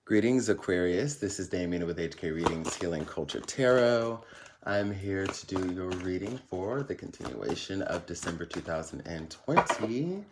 Greetings, Aquarius. This is Damien with HK Readings Healing Culture Tarot. I'm here to do your reading for the continuation of December 2020.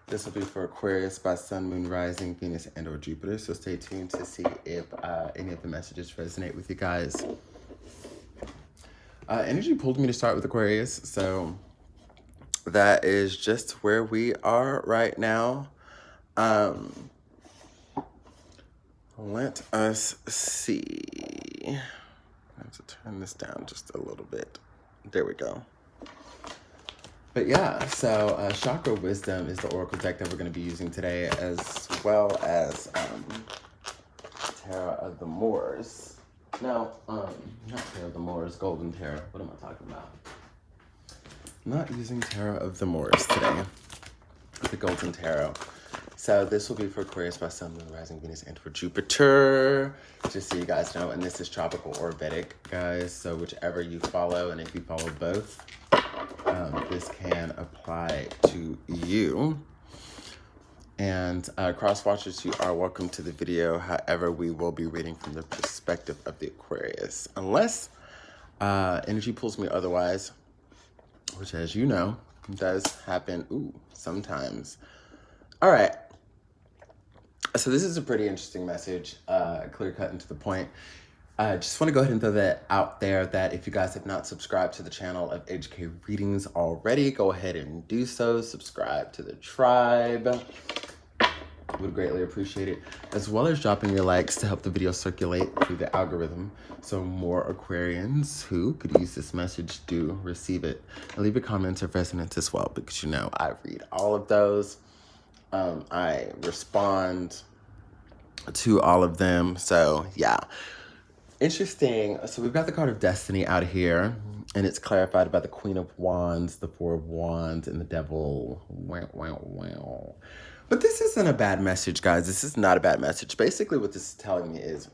This will be for Aquarius by Sun, Moon, Rising, Venus, and or Jupiter. So stay tuned to see if any of the messages resonate with you guys. Energy pulled me to start with Aquarius, so that is just where we are right now. Let us see. I have to turn this down just a little bit. There we go. But yeah, so Chakra Wisdom is the Oracle deck that we're going to be using today, as well as Tarot of the Moors. No, not Tarot of the Moors, Golden Tarot. What am I talking about? I'm not using Tarot of the Moors today. The Golden Tarot. So this will be for Aquarius by Sun, Moon, Rising, Venus, and for Jupiter. Just so you guys know, and this is tropical or Vedic, guys. So whichever you follow, and if you follow both, this can apply to you. And cross watchers, you are welcome to the video. However, we will be reading from the perspective of the Aquarius, unless energy pulls me otherwise, which, as you know, does happen sometimes. All right. So this is a pretty interesting message, clear cut and to the point. I just want to go ahead and throw that out there that if you guys have not subscribed to the channel of HK Readings already, go ahead and do so. Subscribe to the tribe. Would greatly appreciate it. As well as dropping your likes to help the video circulate through the algorithm so more Aquarians who could use this message do receive it. And leave your comments of resonance as well, because you know I read all of those. I respond to all of them. So yeah, interesting. So we've got the card of Destiny out here, and it's clarified by the Queen of Wands, the Four of Wands, and the Devil. Wow. But this isn't a bad message, guys. This is not a bad message. Basically what this is telling me is,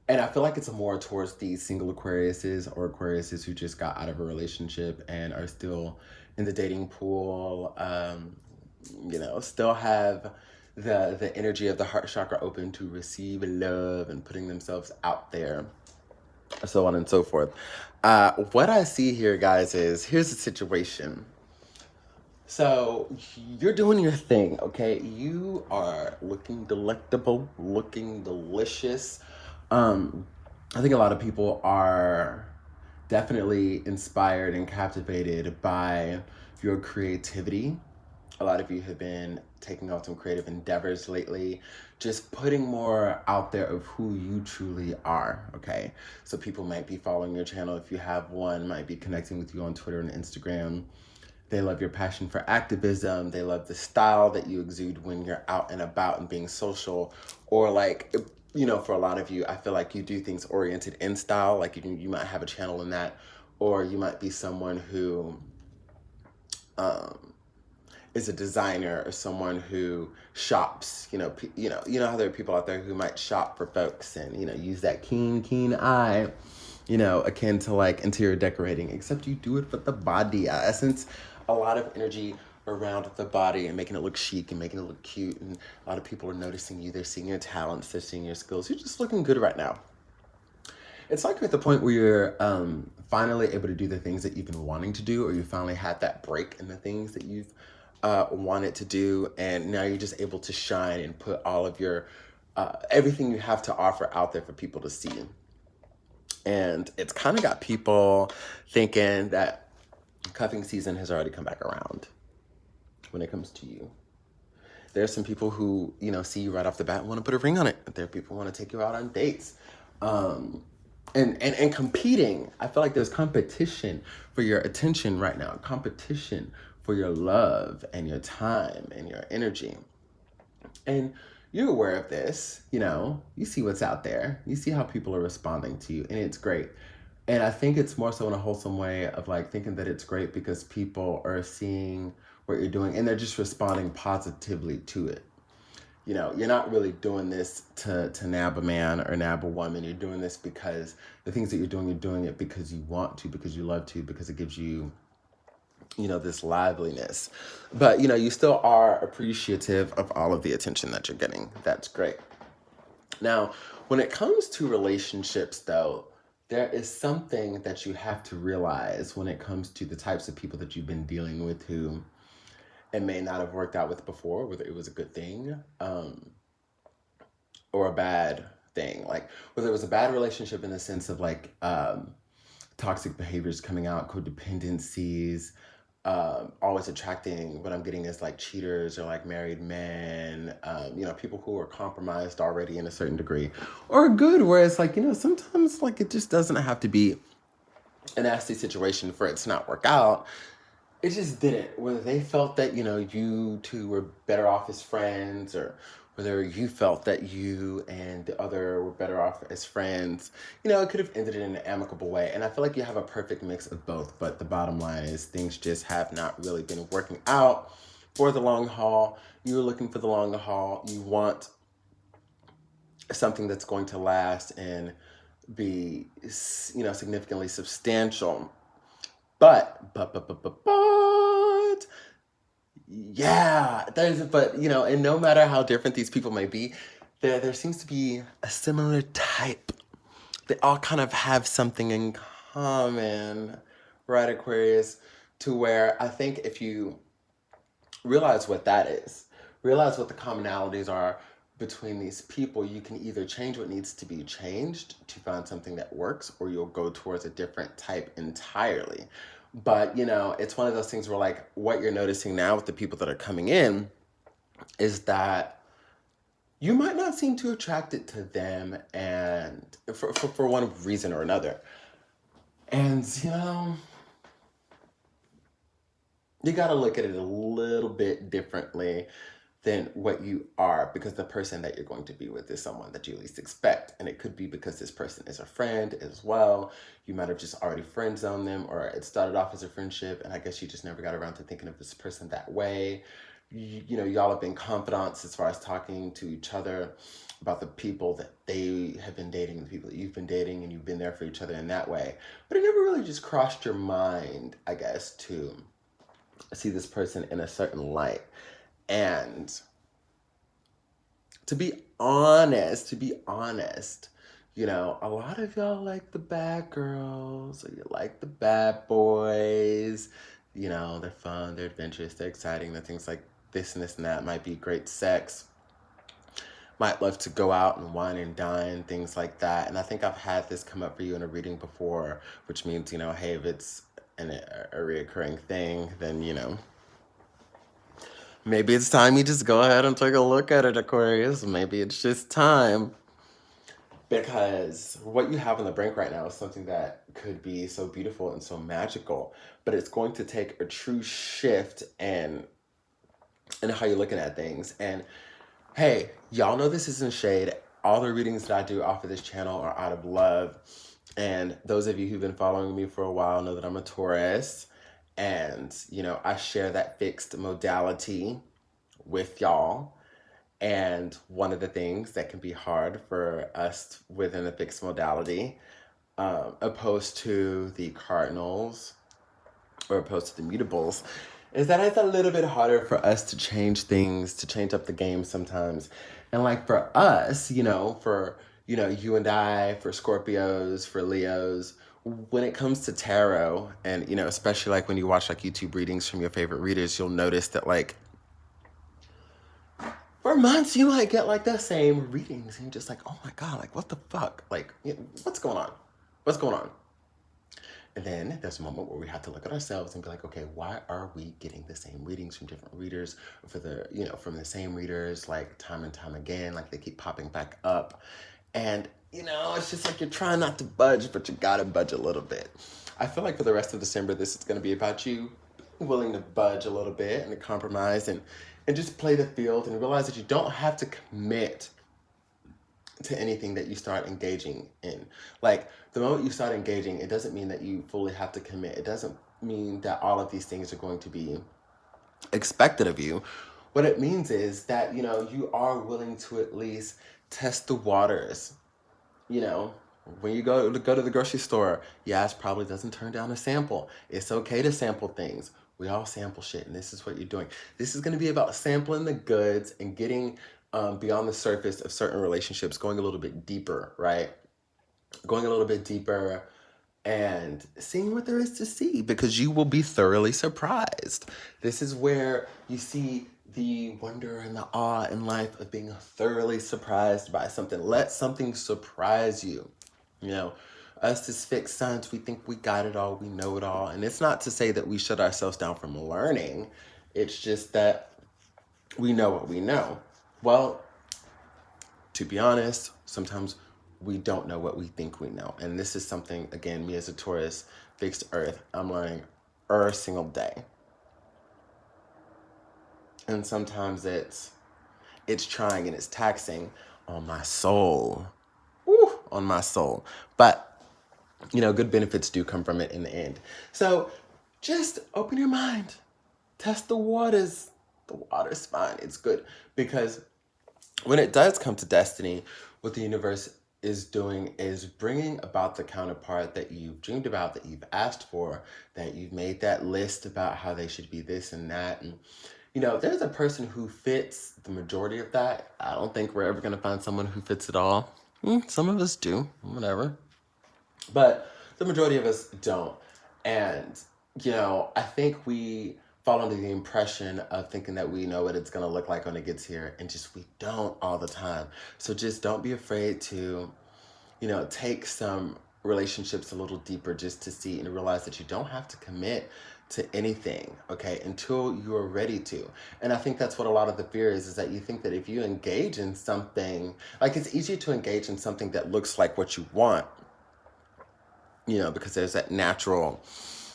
and I feel like it's more towards these single Aquariuses or Aquariuses who just got out of a relationship and are still in the dating pool, still have the energy of the heart chakra open to receive love and putting themselves out there, so on and so forth. What I see here, guys, is here's the situation. So you're doing your thing, okay? You are looking delectable, looking delicious. I think a lot of people are definitely inspired and captivated by your creativity. A lot of you have been taking on some creative endeavors lately, just putting more out there of who you truly are, okay? So people might be following your channel if you have one, might be connecting with you on Twitter and Instagram. They love your passion for activism. They love the style that you exude when you're out and about and being social. Or like, for a lot of you, I feel like you do things oriented in style. Like you might have a channel in that, or you might be someone who is a designer, or someone who shops. You know how there are people out there who might shop for folks and use that keen eye, akin to like interior decorating, except you do it for the body essence. A lot of energy around the body and making it look chic and making it look cute, and a lot of people are noticing you. They're seeing your talents, they're seeing your skills. You're just looking good right now. It's like you're at the point where you're finally able to do the things that you've been wanting to do, or you finally had that break in the things that you've wanted to do, and now you're just able to shine and put all of your everything you have to offer out there for people to see. And it's kind of got people thinking that cuffing season has already come back around when it comes to you. There's some people who, see you right off the bat and want to put a ring on it. There are people who want to take you out on dates. And competing. I feel like there's competition for your attention right now. Competition for your love and your time and your energy. And you're aware of this, you see what's out there. You see how people are responding to you, and it's great. And I think it's more so in a wholesome way of like thinking that it's great because people are seeing what you're doing and they're just responding positively to it. You're not really doing this to nab a man or nab a woman. You're doing this because the things that you're doing it because you want to, because you love to, because it gives you this liveliness. But, you still are appreciative of all of the attention that you're getting. That's great. Now, when it comes to relationships, though, there is something that you have to realize when it comes to the types of people that you've been dealing with who it may not have worked out with before, whether it was a good thing or a bad thing. Like, whether it was a bad relationship in the sense of like toxic behaviors coming out, codependencies, always attracting, what I'm getting is like cheaters or like married men, people who are compromised already in a certain degree, or good, where it's like, sometimes like it just doesn't have to be a nasty situation for it to not work out. It just didn't. Whether they felt that, you two were better off as friends, or whether you felt that you and the other were better off as friends, it could have ended in an amicable way. And I feel like you have a perfect mix of both. But the bottom line is things just have not really been working out for the long haul. You're looking for the long haul. You want something that's going to last and be, significantly substantial. But yeah, and no matter how different these people may be, there seems to be a similar type. They all kind of have something in common, right, Aquarius? To where I think if you realize what that is, realize what the commonalities are between these people, you can either change what needs to be changed to find something that works, or you'll go towards a different type entirely. But, it's one of those things where, like, what you're noticing now with the people that are coming in is that you might not seem too attracted to them, and for one reason or another. And, you got to look at it a little bit differently than what you are, because the person that you're going to be with is someone that you least expect. And it could be because this person is a friend as well. You might have just already friend zoned them, or it started off as a friendship, and I guess you just never got around to thinking of this person that way. Y'all have been confidants as far as talking to each other about the people that they have been dating, the people that you've been dating, and you've been there for each other in that way. But it never really just crossed your mind, I guess, to see this person in a certain light. And to be honest, a lot of y'all like the bad girls, or you like the bad boys. They're fun, they're adventurous, they're exciting, they're things like this and this and that. Might be great sex. Might love to go out and wine and dine, things like that. And I think I've had this come up for you in a reading before, which means, hey, if it's a reoccurring thing, then, maybe it's time you just go ahead and take a look at it, Aquarius. Maybe it's just time. Because what you have on the brink right now is something that could be so beautiful and so magical, but it's going to take a true shift in how you're looking at things. And hey, y'all know this isn't shade. All the readings that I do off of this channel are out of love. And those of you who've been following me for a while know that I'm a Taurus. And, I share that fixed modality with y'all. And one of the things that can be hard for us within the fixed modality, opposed to the cardinals or opposed to the mutables, is that it's a little bit harder for us to change things, to change up the game sometimes. And like for us, for, you and I, for Scorpios, for Leos, when it comes to tarot, and, especially like when you watch like YouTube readings from your favorite readers, you'll notice that like for months you might get like the same readings and you're just like, oh my God, like what the fuck? Like, what's going on? What's going on? And then there's a moment where we have to look at ourselves and be like, okay, why are we getting the same readings from different readers, for the, from the same readers, like time and time again, like they keep popping back up. And, it's just like you're trying not to budge, but you gotta budge a little bit. I feel like for the rest of December, this is gonna be about you willing to budge a little bit and to compromise and just play the field and realize that you don't have to commit to anything that you start engaging in. Like, the moment you start engaging, it doesn't mean that you fully have to commit. It doesn't mean that all of these things are going to be expected of you. What it means is that, you are willing to at least test the waters. When you go to the grocery store, yes, probably doesn't turn down a sample. It's okay to sample things. We all sample shit, and this is what you're doing. This is going to be about sampling the goods and getting beyond the surface of certain relationships, going a little bit deeper, right? Going a little bit deeper and seeing what there is to see, because you will be thoroughly surprised. This is where you see the wonder and the awe in life of being thoroughly surprised by something. Let something surprise you. You know, us as fixed science, we think we got it all, we know it all. And it's not to say that we shut ourselves down from learning. It's just that we know what we know. Well, to be honest, sometimes we don't know what we think we know. And this is something, again, me as a Taurus, fixed earth, I'm learning every single day. And sometimes it's trying and it's taxing on my soul. Woo, on my soul. But, you know, good benefits do come from it in the end. So just open your mind. Test the waters. The water's fine. It's good. Because when it does come to destiny, what the universe is doing is bringing about the counterpart that you've dreamed about, that you've asked for, that you've made that list about how they should be this and that. And, you know, there's a person who fits the majority of that. I don't think we're ever going to find someone who fits it all. Some of us do, whatever. But the majority of us don't. And, you know, I think we fall under the impression of thinking that we know what it's going to look like when it gets here, and just we don't all the time. So just don't be afraid to, you know, take some relationships a little deeper just to see and realize that you don't have to commit to anything, okay, until you are ready to. And I think that's what a lot of the fear is that you think that if you engage in something, like it's easier to engage in something that looks like what you want, you know, because there's that natural,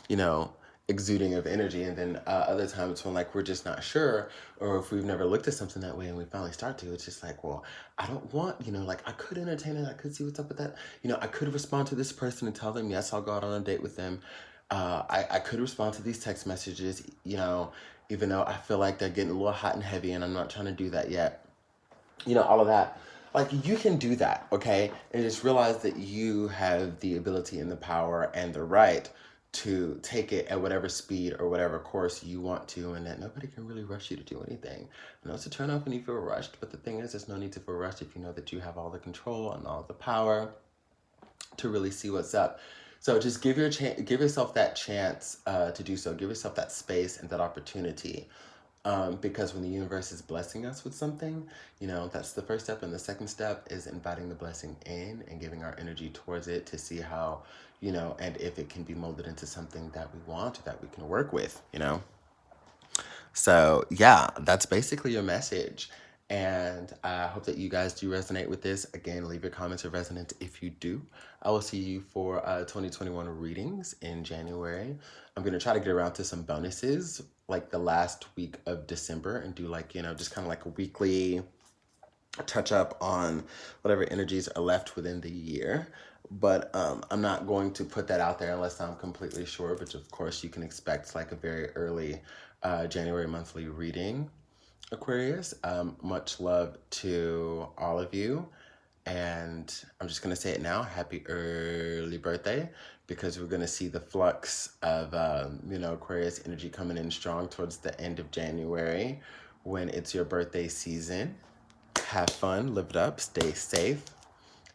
you know, exuding of energy. And then other times when like we're just not sure, or if we've never looked at something that way and we finally start to, it's just like, well, I don't want, you know, like I could entertain it, I could see what's up with that, you know, I could respond to this person and tell them yes, I'll go out on a date with them. I could respond to these text messages, you know, even though I feel like they're getting a little hot and heavy and I'm not trying to do that yet, you know, all of that. Like, you can do that, okay? And just realize that you have the ability and the power and the right to take it at whatever speed or whatever course you want to, and that nobody can really rush you to do anything. I know it's a turn off when you feel rushed, but the thing is, there's no need to feel rushed if you know that you have all the control and all the power to really see what's up. So just give yourself that chance to do so. Give yourself that space and that opportunity. Because when the universe is blessing us with something, you know, that's the first step. And the second step is inviting the blessing in and giving our energy towards it to see how, you know, and if it can be molded into something that we want or that we can work with, you know. So yeah, that's basically your message. And I hope that you guys do resonate with this. Again, leave your comments of resonance if you do. I will see you for 2021 readings in January. I'm going to try to get around to some bonuses like the last week of December and do like, you know, just kind of like a weekly touch up on whatever energies are left within the year. But I'm not going to put that out there unless I'm completely sure, which of course you can expect like a very early January monthly reading. Aquarius, much love to all of you, and I'm just gonna say it now, happy early birthday, because we're gonna see the flux of you know, Aquarius energy coming in strong towards the end of January when it's your birthday season. Have fun, live it up, stay safe,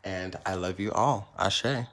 and I love you all. Ashe.